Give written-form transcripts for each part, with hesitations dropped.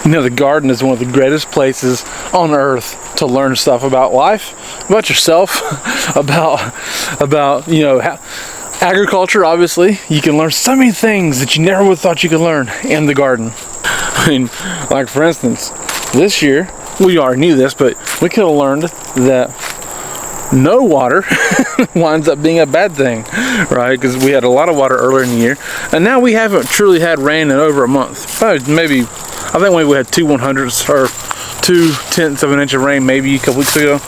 You know, the garden is one of the greatest places on earth to learn stuff about life, about yourself, about you know, agriculture. Obviously, you can learn so many things that you never would have thought you could learn in the garden. I mean, like for instance, this year, we already knew this, but we could have learned that no water winds up being a bad thing, right? Because we had a lot of water earlier in the year, and now we haven't truly had rain in over a month. Maybe, I think we had 2 1/100ths or 2/10 of an inch of rain maybe a couple weeks ago,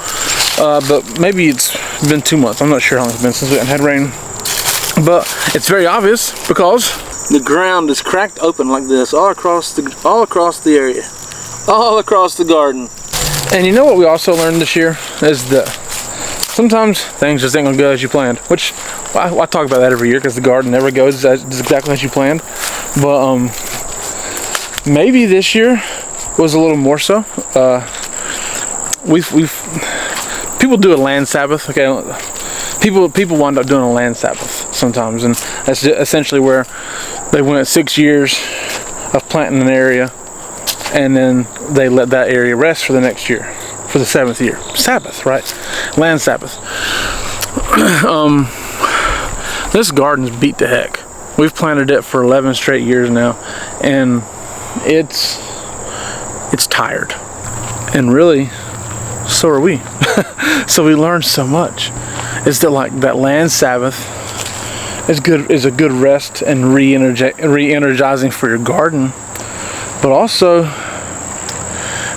but maybe it's been 2 months. I'm not sure how long it's been since we haven't had rain, but it's very obvious because the ground is cracked open like this all across the area, all across the garden. And you know what we also learned this year is that sometimes things just ain't gonna go as you planned, which I talk about that every year because the garden never goes exactly as you planned. But maybe this year was a little more so. People do a land Sabbath. Okay, people wind up doing a land Sabbath sometimes, and that's essentially where they went 6 years of planting an area, and then they let that area rest for the next year. For the 7th year. Sabbath, right? Land Sabbath. This garden's beat to heck. We've planted it for 11 straight years now, and it's tired. And really, so are we. So we learned so much. It's that like that land Sabbath is a good rest and re-energizing for your garden, but also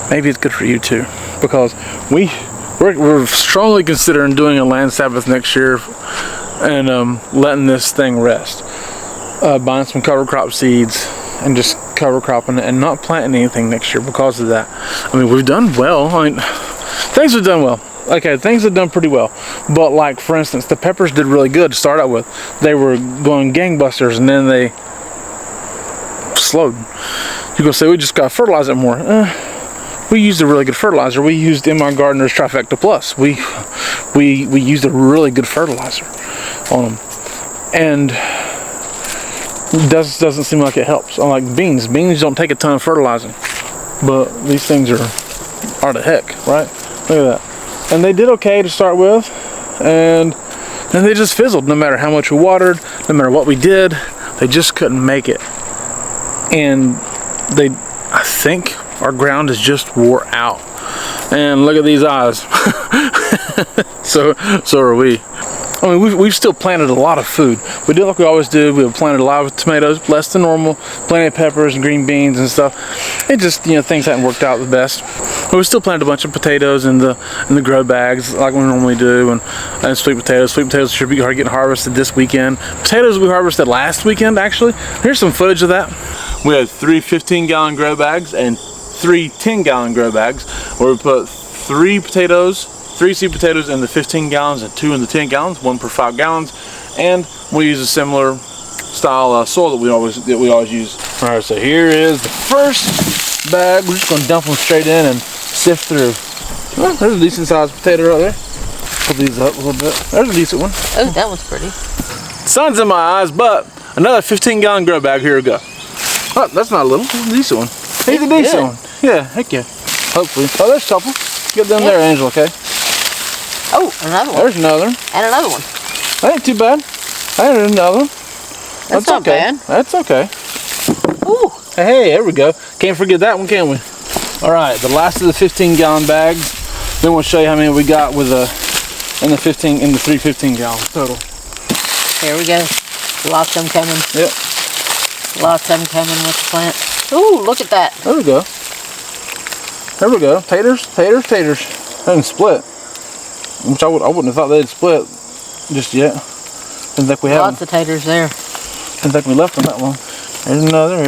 maybe it's good for you too. Because we're strongly considering doing a land Sabbath next year and letting this thing rest, buying some cover crop seeds and just cover cropping it and not planting anything next year because of that. I mean, we've done well. I mean, things have done well. Okay, things have done pretty well, but like for instance, the peppers did really good to start out with. They were going gangbusters, and then they slowed. You're gonna say we just gotta fertilize it more. We used a really good fertilizer. We used M.R. Gardner's Trifecta Plus. We used a really good fertilizer on them, and it doesn't seem like it helps. Unlike beans don't take a ton of fertilizing, but these things are the heck, right? Look at that. And they did okay to start with, and then they just fizzled. No matter how much we watered, no matter what we did, they just couldn't make it. And I think our ground is just wore out. And look at these eyes. so are we. I mean, we've still planted a lot of food. We did like we always do. We've planted a lot of tomatoes, less than normal, plenty of peppers and green beans and stuff. It just, you know, things hadn't worked out the best. But we still planted a bunch of potatoes in the grow bags like we normally do, and sweet potatoes. Sweet potatoes should be getting harvested this weekend. Potatoes we harvested last weekend, actually. Here's some footage of that. We had 3 15-gallon grow bags and 3 10-gallon grow bags, where we put 3 sweet potatoes in the 15 gallons and 2 in the 10 gallons, 1 per 5 gallons, and we use a similar style soil that we always use. All right, so here is the first bag. We're just gonna dump them straight in and sift through. Well, there's a decent sized potato right there. Put these up a little bit. There's a decent one. Oh, that was pretty. Sun's in my eyes, but another 15-gallon grow bag. Here we go. Oh, that's not a little. It's a decent one. He's a decent one. Yeah, heck yeah. Hopefully. Oh, there's a couple. Get them there, Angela, okay? Oh, another one. There's another one. And another one. That ain't too bad. There's another one. That's not okay. bad. That's okay. Ooh. Hey, there we go. Can't forget that one, can we? All right, the last of the 15-gallon bags. Then we'll show you how many we got with in the 3 15-gallons total. Here we go. Lots of them coming. Yep. Lots of them coming with the plant. Ooh, look at that. There we go. There we go. Taters. They didn't split. Which I wouldn't have thought they'd split just yet. Didn't think we had lots of taters there. Didn't think we left them that long. Here's another.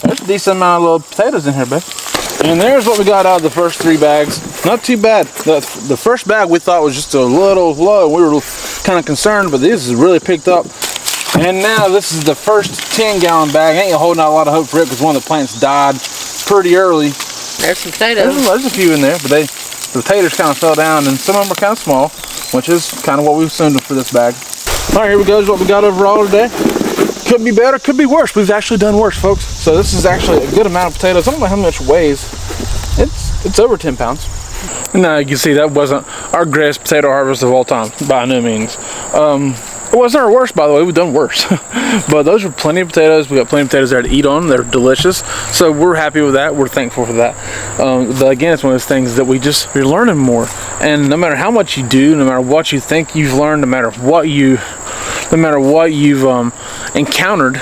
There's a decent amount of little potatoes in here, babe. And there's what we got out of the first 3 bags. Not too bad. The first bag we thought was just a little low. We were kind of concerned, but this is really picked up. And now this is the first 10-gallon bag. Ain't holding out a lot of hope for it because one of the plants died pretty early. There's some potatoes. There's a few in there, but the potatoes kind of fell down, and some of them are kind of small, which is kind of what we assumed for this bag. All right, here we go. Is what we got overall today. Could be better, could be worse. We've actually done worse, folks. So this is actually a good amount of potatoes. I don't know how much it weighs. It's over 10 pounds. Now you can see that wasn't our greatest potato harvest of all time, by no means. It wasn't our worst, by the way. We've done worse. But those are plenty of potatoes. We got plenty of potatoes there to eat on. They're delicious. So we're happy with that. We're thankful for that. But again, it's one of those things that you're learning more. And no matter how much you do, no matter what you think you've learned, no matter what you've encountered,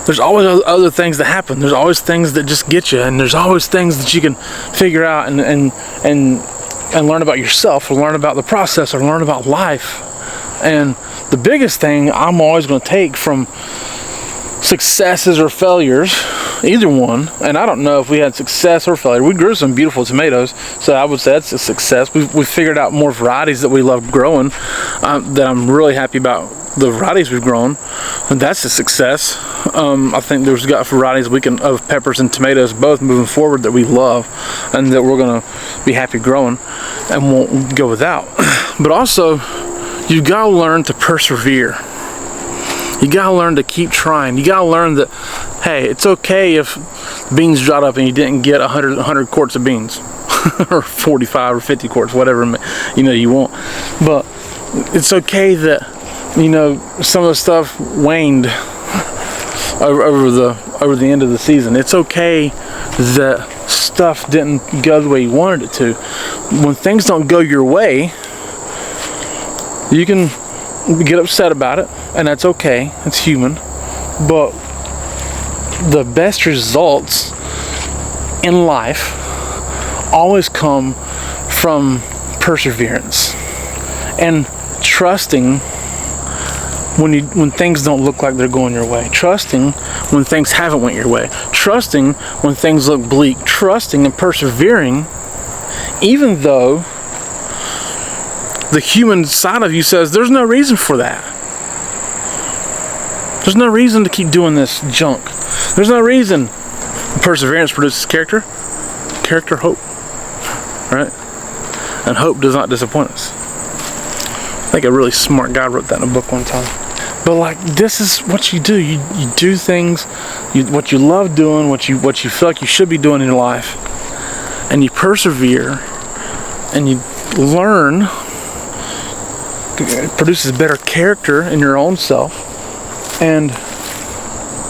there's always other things that happen. There's always things that just get you, and there's always things that you can figure out and learn about yourself, or learn about the process, or learn about life. And the biggest thing I'm always going to take from successes or failures, either one, and I don't know if we had success or failure. We grew some beautiful tomatoes, so I would say that's a success. We've figured out more varieties that we love growing, that I'm really happy about. The varieties we've grown, and that's a success. I think there's got varieties of peppers and tomatoes both moving forward that we love, and that we're gonna be happy growing and won't go without. But also, you gotta learn to persevere. You gotta learn to keep trying. You gotta learn that, hey, it's okay if beans dried up and you didn't get 100 quarts of beans, or 45 or 50 quarts, whatever you want. But it's okay that some of the stuff waned over the end of the season. It's okay that stuff didn't go the way you wanted it to. When things don't go your way, you can get upset about it, and that's okay. It's human. But the best results in life always come from perseverance and trusting when things don't look like they're going your way, trusting when things haven't went your way, trusting when things look bleak, trusting and persevering, even though the human side of you says there's no reason for that. There's no reason to keep doing this junk. There's no reason. Perseverance produces character, hope, right? And hope does not disappoint us. I think a really smart guy wrote that in a book one time. But this is what you do. You do things, what you love doing, what you feel like you should be doing in your life, and you persevere, and you learn. It produces better character in your own self, and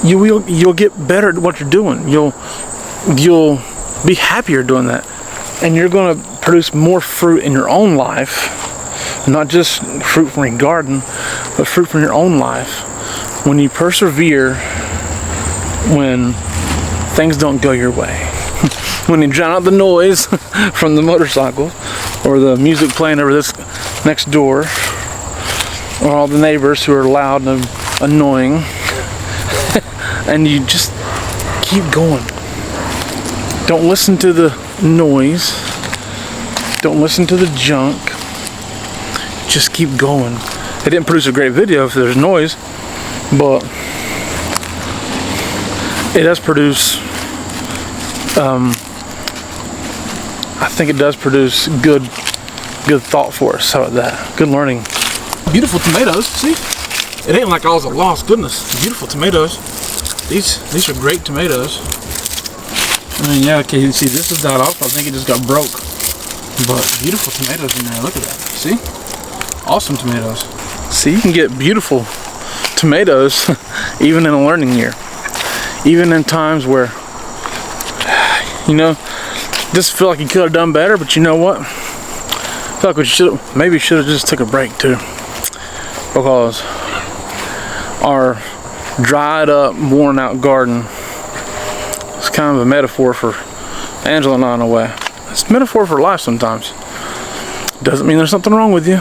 you'll get better at what you're doing. You'll be happier doing that, and you're going to produce more fruit in your own life. Not just fruit from your garden, but fruit from your own life. When you persevere, when things don't go your way, when you drown out the noise from the motorcycle, or the music playing over this next door, or all the neighbors who are loud and annoying, and you just keep going. Don't listen to the noise. Don't listen to the junk. Just keep going. It didn't produce a great video if there's noise, but it does produce, I think it does produce good thought for us. How about that? Good learning. Beautiful tomatoes, see? It ain't like I was a lost, goodness. Beautiful tomatoes. These are great tomatoes. I mean, yeah, okay, you see this is died off. I think it just got broke. But beautiful tomatoes in there, look at that, see? Awesome tomatoes. See, you can get beautiful tomatoes even in a learning year. Even in times where, just feel like you could have done better, but you know what? I feel like we should have just took a break too. Because our dried up, worn out garden is kind of a metaphor for Angela and I in a way. It's a metaphor for life sometimes. Doesn't mean there's something wrong with you.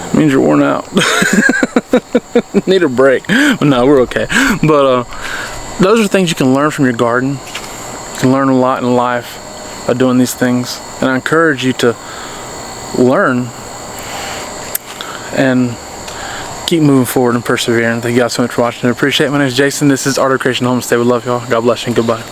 It means you're worn out. Need a break. But no, we're okay. But those are things you can learn from your garden. You can learn a lot in life by doing these things. And I encourage you to learn and keep moving forward and persevering. Thank you guys so much for watching. I appreciate it. My name is Jason. This is Art of Creation Homestead. We love y'all. God bless you and goodbye.